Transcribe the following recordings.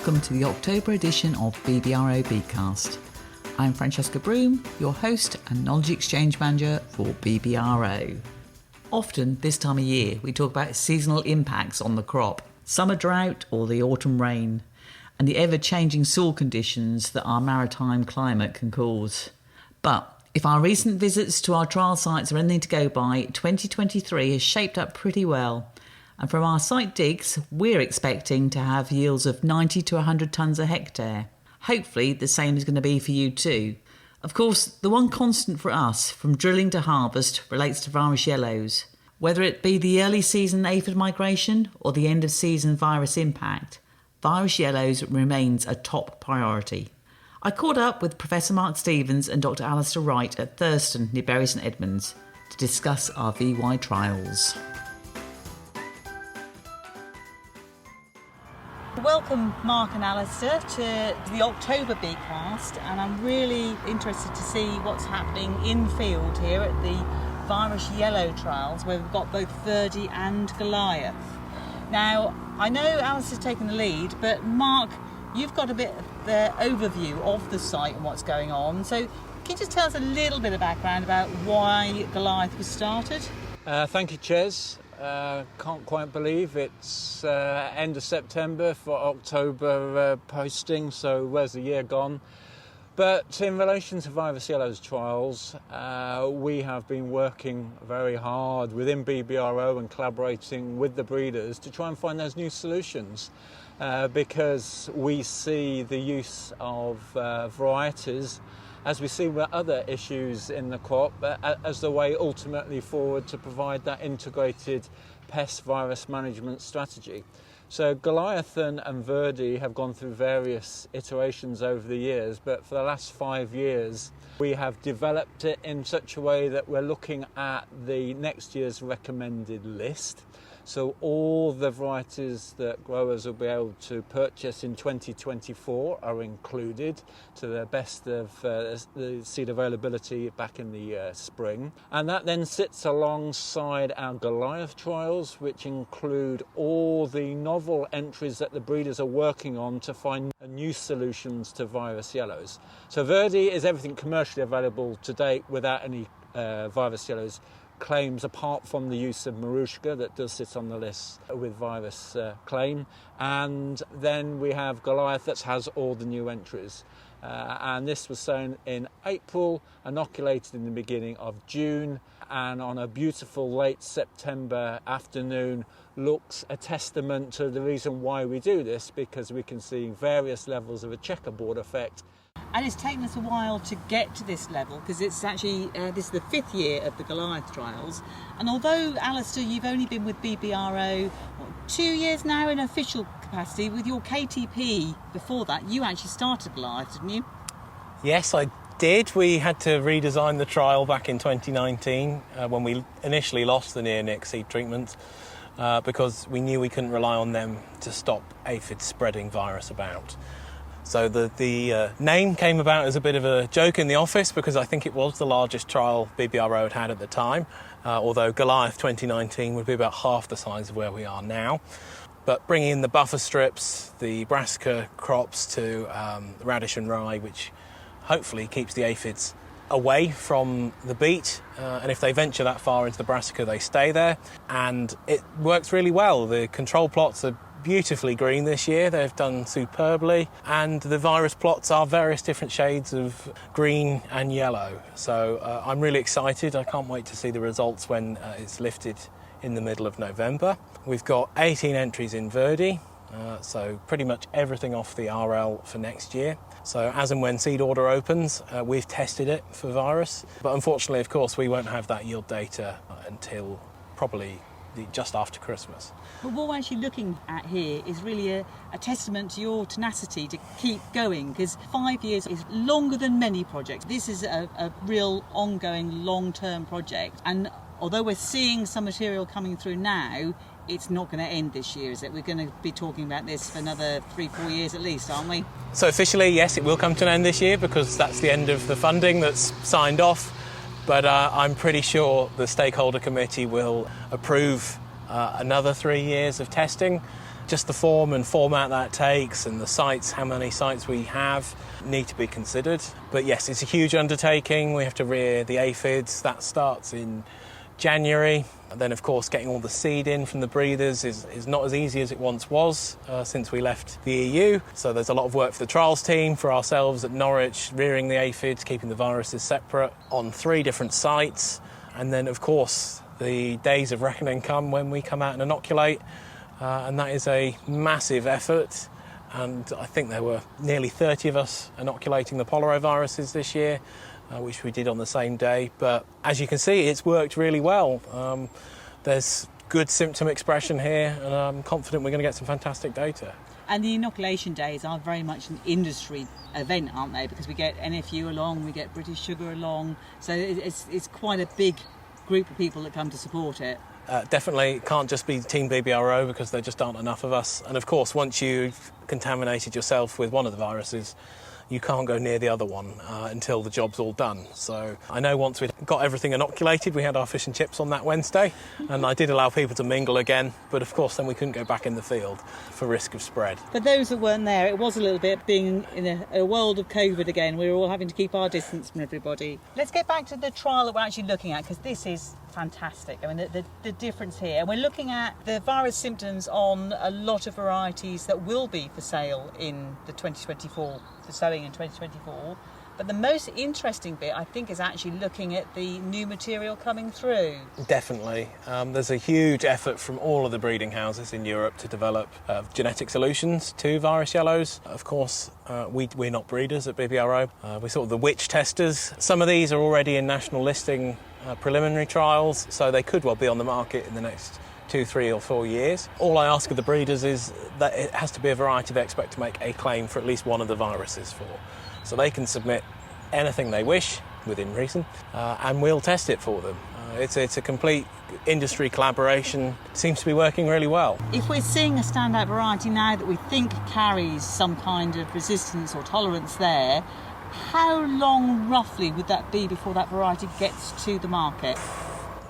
welcome to the October edition of BBRO BeetCast. I'm Francesca Broom, your host and Knowledge Exchange Manager for BBRO. Often this time of year we talk about seasonal impacts on the crop, summer drought or the autumn rain, and the ever-changing soil conditions that our maritime climate can cause. But if our recent visits to our trial sites are anything to go by, 2023 has shaped up pretty well. And from our site digs, we're expecting to have yields of 90 to 100 tonnes a hectare. Hopefully the same is going to be for you too. Of course, the one constant for us, from drilling to harvest, relates to virus yellows. Whether it be the early season aphid migration or the end of season virus impact, virus yellows remains a top priority. I caught up with Professor Mark Stevens and Dr. Alistair Wright at Thurston near Bury St Edmunds to discuss our VY trials. Welcome, Mark and Alistair, to the October BeetCast, and I'm really interested to see what's happening in field here at the virus yellow trials, where we've got both Verdi and Goliath. Now, I know Alistair's taken the lead, but Mark, you've got a bit of the overview of the site and what's going on. So, can you just tell us a little bit of background about why Goliath was started? Thank you, Ches. Can't quite believe it's end of September for October posting, so where's the year gone? But in relation to virus yellows trials, we have been working very hard within BBRO and collaborating with the breeders to try and find those new solutions, because we see the use of varieties, as we see with other issues in the crop, as the way ultimately forward to provide that integrated pest virus management strategy. So Goliath and Verdi have gone through various iterations over the years, but for the last 5 years we have developed it in such a way that we're looking at the next year's recommended list. So all the varieties that growers will be able to purchase in 2024 are included to the best of the seed availability back in the spring. And that then sits alongside our Goliath trials, which include all the novel entries that the breeders are working on to find new solutions to virus yellows. So Verdi is everything commercially available to date without any virus yellows claims, apart from the use of Marushka that does sit on the list with virus claim. And then we have Goliath that has all the new entries. And this was sown in April, inoculated in the beginning of June, and on a beautiful late September afternoon looks a testament to the reason why we do this, because we can see various levels of a checkerboard effect. And it's taken us a while to get to this level, because it's actually, this is the 5th year of the Goliath trials. And although, Alistair, you've only been with BBRO 2 years now in official capacity, with your KTP before that, you actually started Goliath, didn't you? Yes, I did. We had to redesign the trial back in 2019 when we initially lost the neonic seed treatment, because we knew we couldn't rely on them to stop aphids spreading virus about. So the name came about as a bit of a joke in the office, because I think it was the largest trial BBRO had at the time, although Goliath 2019 would be about half the size of where we are now. But bringing in the buffer strips, the brassica crops to radish and rye, which hopefully keeps the aphids away from the beet, and if they venture that far into the brassica, they stay there, and it works really well. The control plots are beautifully green this year. They've done superbly, and the virus plots are various different shades of green and yellow. So I'm really excited. I can't wait to see the results when it's lifted in the middle of November. We've got 18 entries in Verdi, so pretty much everything off the RL for next year. So as and when seed order opens, we've tested it for virus, but unfortunately, of course, we won't have that yield data until probably just after Christmas. But what we're actually looking at here is really a testament to your tenacity to keep going, because 5 years is longer than many projects. This is a real ongoing long-term project, and although we're seeing some material coming through now, it's not going to end this year, is it? We're going to be talking about this for another 3-4 years at least, aren't we? So officially, yes, it will come to an end this year, because that's the end of the funding that's signed off. But I'm pretty sure the stakeholder committee will approve another 3 years of testing, Just the form and format that takes and the sites, how many sites we have, need to be considered. But yes, it's a huge undertaking. We have to rear the aphids. That starts in January. And then, of course, getting all the seed in from the breeders is not as easy as it once was since we left the EU. So there's a lot of work for the trials team, for ourselves at Norwich, rearing the aphids, keeping the viruses separate on 3 different sites. And then, of course, the days of reckoning come when we come out and inoculate. And that is a massive effort. And I think there were nearly 30 of us inoculating the polariviruses this year, which we did on the same day. But as you can see, it's worked really well. There's good symptom expression here, and I'm confident we're going to get some fantastic data. And the inoculation days are very much an industry event, aren't they? Because we get NFU along, we get British Sugar along, so it's quite a big group of people that come to support it. Definitely can't just be Team BBRO because there just aren't enough of us. And of course, once you've contaminated yourself with one of the viruses, you can't go near the other one until the job's all done. So I know once we'd got everything inoculated, we had our fish and chips on that Wednesday, and I did allow people to mingle again, but of course then we couldn't go back in the field for risk of spread. For those that weren't there, it was a little bit being in a world of COVID again. We were all having to keep our distance from everybody. Let's get back to the trial that we're actually looking at, because this is fantastic. I mean, the difference here. And we're looking at the virus symptoms on a lot of varieties that will be for sale in the 2024, for sowing in 2024. But the most interesting bit, I think, is actually looking at the new material coming through. Definitely. There's a huge effort from all of the breeding houses in Europe to develop genetic solutions to virus yellows. Of course, we're not breeders at BBRO. We're sort of the witch testers. Some of these are already in national listing preliminary trials, so they could well be on the market in the next 2, 3 or 4 years. All I ask of the breeders is that it has to be a variety they expect to make a claim for at least one of the viruses for. So they can submit anything they wish, within reason, and we'll test it for them. It's a complete industry collaboration. It seems to be working really well. If we're seeing a standout variety now that we think carries some kind of resistance or tolerance there, how long roughly would that be before that variety gets to the market?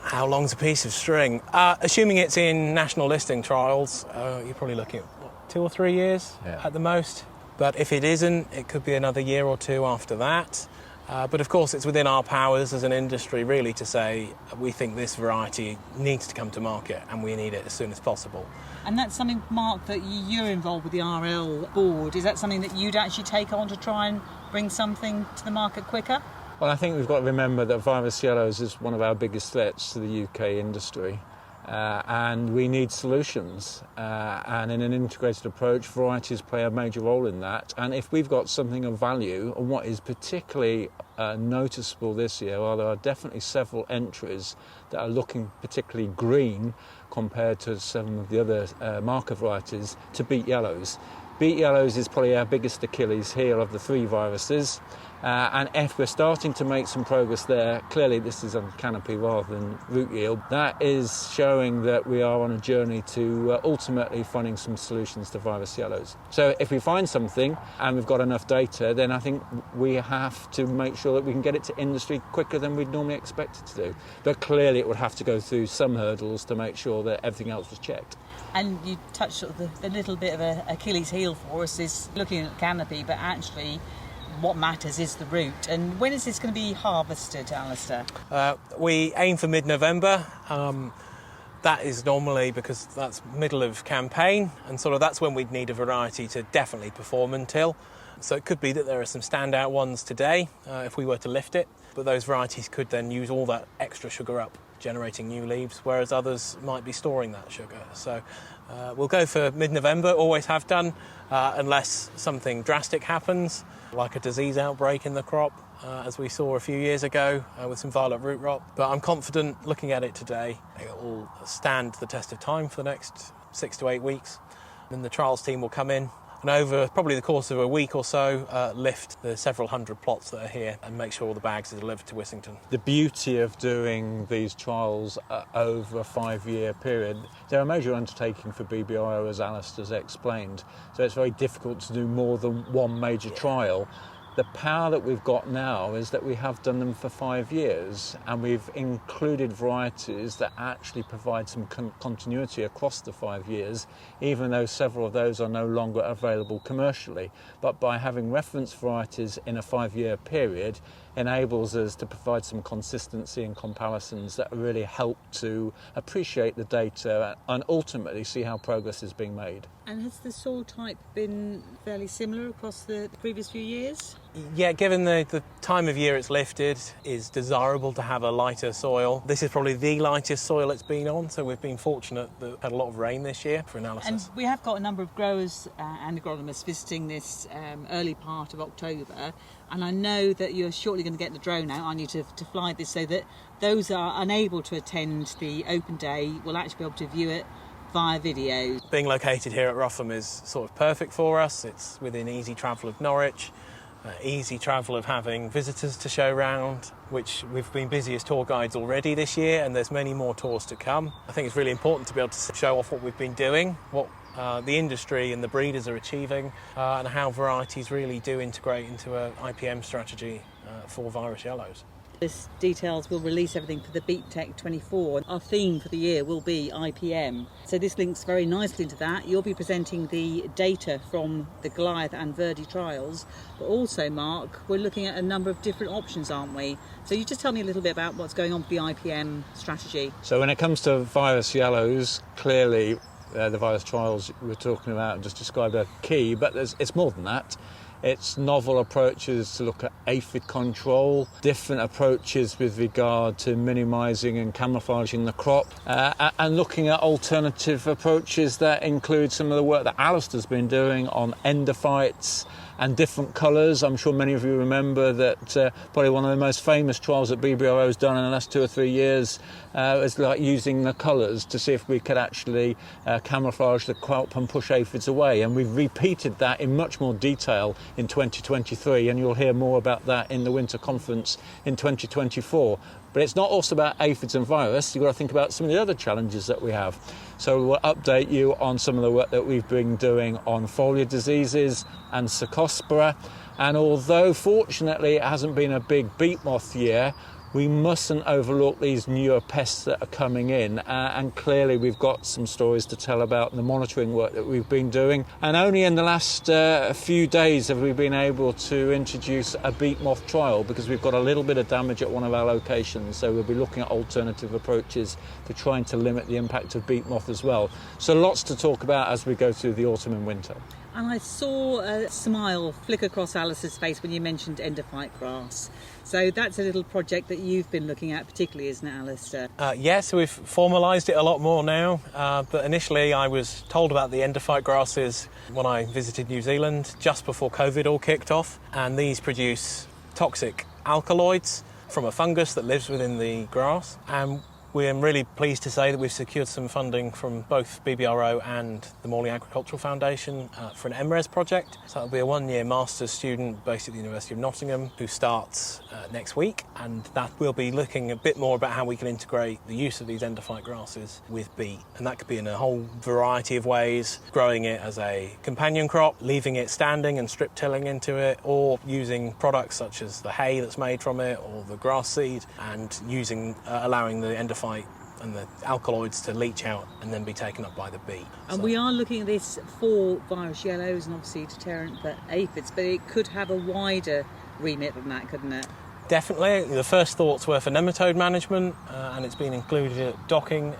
How long's a piece of string? Assuming it's in national listing trials, you're probably looking at 2 or 3 years at the most. But if it isn't, it could be another year or 2 after that. But of course, it's within our powers as an industry really to say we think this variety needs to come to market and we need it as soon as possible. And that's something, Mark, that you're involved with the RL board. Is that something that you'd actually take on to try and bring something to the market quicker? Well, I think we've got to remember that virus yellows is one of our biggest threats to the UK industry. And we need solutions, and in an integrated approach, varieties play a major role in that. And if we've got something of value, and what is particularly noticeable this year, there are definitely several entries that are looking particularly green compared to some of the other marker varieties to beet yellows. Beet yellows is probably our biggest Achilles heel of the 3 viruses. And if we're starting to make some progress there, clearly this is on canopy rather than root yield, that is showing that we are on a journey to ultimately finding some solutions to virus yellows. So if we find something and we've got enough data, then I think we have to make sure that we can get it to industry quicker than we'd normally expect it to do. But clearly it would have to go through some hurdles to make sure that everything else was checked. And you touched sort of the little bit of an Achilles heel for us is looking at canopy, but actually what matters is the root. And when is this going to be harvested, Alistair? We aim for mid-November. That is normally because that's middle of campaign, and sort of that's when we'd need a variety to definitely perform until. So it could be that there are some standout ones today if we were to lift it, but those varieties could then use all that extra sugar up, generating new leaves, whereas others might be storing that sugar. So we'll go for mid-November, always have done, unless something drastic happens, like a disease outbreak in the crop, as we saw a few years ago with some violet root rot. But I'm confident, looking at it today, it will stand the test of time for the next 6 to 8 weeks. Then the trials team will come in and over probably the course of a week or so lift the several hundred plots that are here and make sure all the bags are delivered to Wissington. The beauty of doing these trials over a 5-year period, they're a major undertaking for BBRO, as Alistair's explained. So it's very difficult to do more than one major trial. The power that we've got now is that we have done them for 5 years, and we've included varieties that actually provide some continuity across the 5 years, even though several of those are no longer available commercially. But by having reference varieties in a 5-year period enables us to provide some consistency and comparisons that really help to appreciate the data and ultimately see how progress is being made. And has the soil type been fairly similar across the previous few years? Yeah, given the time of year it's lifted, it's desirable to have a lighter soil. This is probably the lightest soil it's been on, so we've been fortunate that we've had a lot of rain this year for analysis. And we have got a number of growers and agronomists visiting this early part of October, and I know that you're shortly going to get the drone out, aren't you, to fly this, so that those that are unable to attend the open day will actually be able to view it via video. Being located here at Rougham is sort of perfect for us. It's within easy travel of Norwich, easy travel of having visitors to show round, which we've been busy as tour guides already this year, and there's many more tours to come. I think it's really important to be able to show off what we've been doing, what the industry and the breeders are achieving, and how varieties really do integrate into an IPM strategy for virus yellows. This details will release everything for the BeetTech 24. Our theme for the year will be IPM. So this links very nicely into that. You'll be presenting the data from the Goliath and Verdi trials. But also, Mark, we're looking at a number of different options, aren't we? So you just tell me a little bit about what's going on with the IPM strategy. So when it comes to virus yellows, clearly the virus trials we're talking about and just described are key, but it's more than that. It's novel approaches to look at aphid control, different approaches with regard to minimising and camouflaging the crop, and looking at alternative approaches that include some of the work that Alistair's been doing on endophytes and different colours. I'm sure many of you remember that probably one of the most famous trials that BBRO has done in the last 2 or 3 years is like using the colours to see if we could actually camouflage the crop and push aphids away. And we've repeated that in much more detail in 2023, and you'll hear more about that in the winter conference in 2024. But it's not also about aphids and virus. You've got to think about some of the other challenges that we have. So we'll update you on some of the work that we've been doing on foliar diseases and Cercospora. And although fortunately it hasn't been a big beet moth year, we mustn't overlook these newer pests that are coming in, and clearly we've got some stories to tell about the monitoring work that we've been doing. And only in the last few days have we been able to introduce a beet moth trial, because we've got a little bit of damage at one of our locations, so we'll be looking at alternative approaches to trying to limit the impact of beet moth as well. So lots to talk about as we go through the autumn and winter. And I saw a smile flick across Alice's face when you mentioned endophyte grass. So that's a little project that you've been looking at particularly, isn't it, Alistair? Yes, we've formalised it a lot more now, but initially I was told about the endophyte grasses when I visited New Zealand just before COVID all kicked off, and these produce toxic alkaloids from a fungus that lives within the grass. And we're really pleased to say that we've secured some funding from both BBRO and the Morley Agricultural Foundation for an MRes project. So that'll be a 1-year master's student based at the University of Nottingham who starts next week, and that will be looking a bit more about how we can integrate the use of these endophyte grasses with beet. And that could be in a whole variety of ways: growing it as a companion crop, leaving it standing and strip tilling into it, or using products such as the hay that's made from it or the grass seed, and using allowing the endophyte and the alkaloids to leach out and then be taken up by the bee. And we are looking at this for virus yellows and obviously deterrent for aphids, but it could have a wider remit than that, couldn't it? Definitely. The first thoughts were for nematode management, and it's been included at docking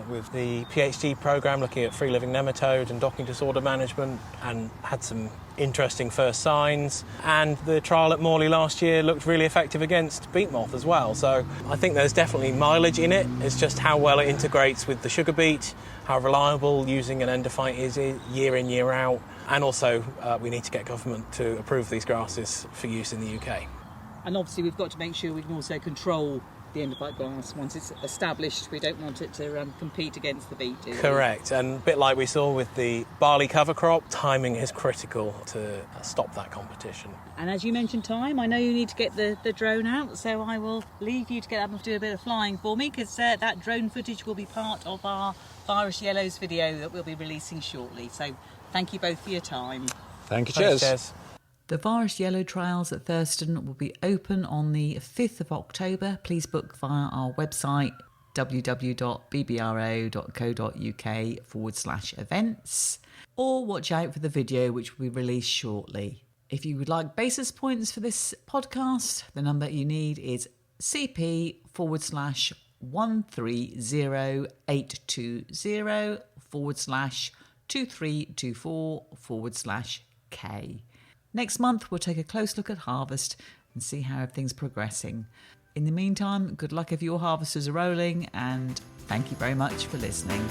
with the PhD programme looking at free-living nematode and docking disorder management, and had some interesting first signs. And the trial at Morley last year looked really effective against beet moth as well. So I think there's definitely mileage in it. It's just how well it integrates with the sugar beet, how reliable using an endophyte is year in, year out. And also we need to get government to approve these grasses for use in the UK. And obviously we've got to make sure we can also control the endophyte grass once it's established. We don't want it to compete against the beet, do we? Correct, and a bit like we saw with the barley cover crop, timing is critical to stop that competition. And as you mentioned time, I know you need to get the drone out, so I will leave you to get up and do a bit of flying for me, because that drone footage will be part of our Virus Yellows video that we'll be releasing shortly. So thank you both for your time. Thank you, Thanks, cheers. Jez. The Virus Yellow trials at Thurston will be open on the 5th of October. Please book via our website www.bbro.co.uk/events, or watch out for the video which will be released shortly. If you would like basis points for this podcast, the number you need is CP/130820/2324/K. Next month, we'll take a close look at harvest and see how everything's progressing. In the meantime, good luck if your harvesters are rolling, and thank you very much for listening.